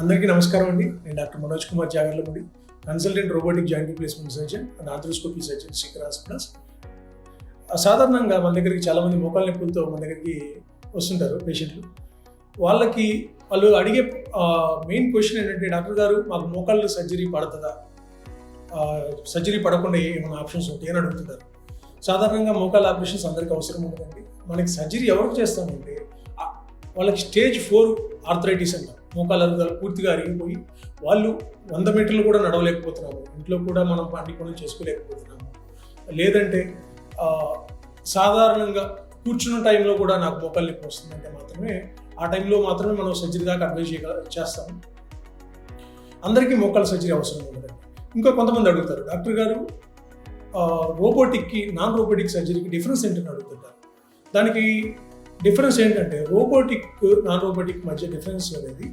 అందరికీ నమస్కారం అండి. నేను doctor Manoj Kumar Jagarlamudi, consultant robotic joint replacement surgeon and arthroscopy surgeon, Shekar hospitals. సాధారణంగా మన దగ్గరికి చాలామంది మోకాళ్ళ నొప్పులతో మన దగ్గరికి వస్తుంటారు పేషెంట్లు. వాళ్ళు అడిగే మెయిన్ క్వశ్చన్ ఏంటంటే, డాక్టర్ గారు మాకు మోకాళ్ళు సర్జరీ పడుతుందా, సర్జరీ పడకుండా ఏమైనా ఆప్షన్స్ ఉంటాయి అని అడుగుతుంటారు. సాధారణంగా మోకాళ్ళ ఆపరేషన్స్ అందరికీ అవసరం ఉండదండి. మనకి సర్జరీ ఎవరికి చేస్తామంటే వాళ్ళకి స్టేజ్ 4 ఆర్థరైటిస్ అంటారు. మోకాళ్ళ అరుగుదల పూర్తిగా అరిగిపోయి వాళ్ళు 100 మీటర్లు కూడా నడవలేకపోతున్నాము, ఇంట్లో కూడా మనం అన్ని పనులు చేసుకోలేకపోతున్నాము. లేదంటే సాధారణంగా కూర్చున్న టైంలో కూడా నాకు మోకాళ్ళ నొప్పి వస్తుందంటే మాత్రమే ఆ టైంలో మాత్రమే మనం సర్జరీ దాకా అడ్వైజ్ చేస్తాము. అందరికీ మోకాళ్ళ సర్జరీ అవసరం ఉండదండి. ఇంకా కొంతమంది అడుగుతారు, డాక్టర్ గారు రోబోటిక్కి నాన్ రోబోటిక్ సర్జరీకి డిఫరెన్స్ ఏంటని అడుగుతుంటారు. దానికి డిఫరెన్స్ ఏంటంటే, రోబోటిక్ నాన్ రోబోటిక్ మధ్య డిఫరెన్స్ అనేది,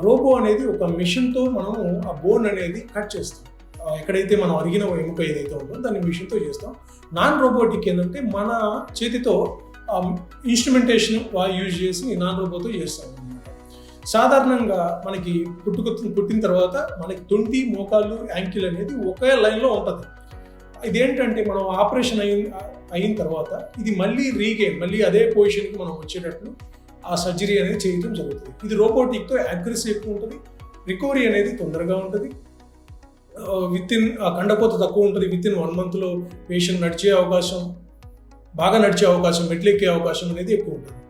రోబో అనేది ఒక మిషన్తో మనము ఆ బోన్ అనేది కట్ చేస్తాం. ఎక్కడైతే మనం అరిగిన ఎముక ఏదైతే ఉందో దాన్ని మిషన్తో చేస్తాం. నాన్ రోబోటిక్ ఏంటంటే మన చేతితో ఇన్స్ట్రుమెంటేషన్ యూజ్ చేసి నాన్ రోబోతో చేస్తాం అన్నమాట. సాధారణంగా మనకి పుట్టిన తర్వాత మనకి తొంటి, మోకాళ్ళు, యాంకిల్ అనేది ఒకే లైన్లో ఉంటుంది. ఇదేంటంటే మనం ఆపరేషన్ అయిన తర్వాత ఇది మళ్ళీ అదే పొజిషన్కి మనం వచ్చేటట్లు ఆ సర్జరీ అనేది చేయడం జరుగుతుంది. ఇది రోబోటిక్తో యాక్యురసీ ఎక్కువ ఉంటుంది, రికవరీ అనేది తొందరగా ఉంటుంది, కండపోత తక్కువ ఉంటుంది. విత్ ఇన్ 1 monthలో పేషెంట్ బాగా నడిచే అవకాశం, మెట్లెక్కే అవకాశం అనేది ఎక్కువ ఉంటుంది.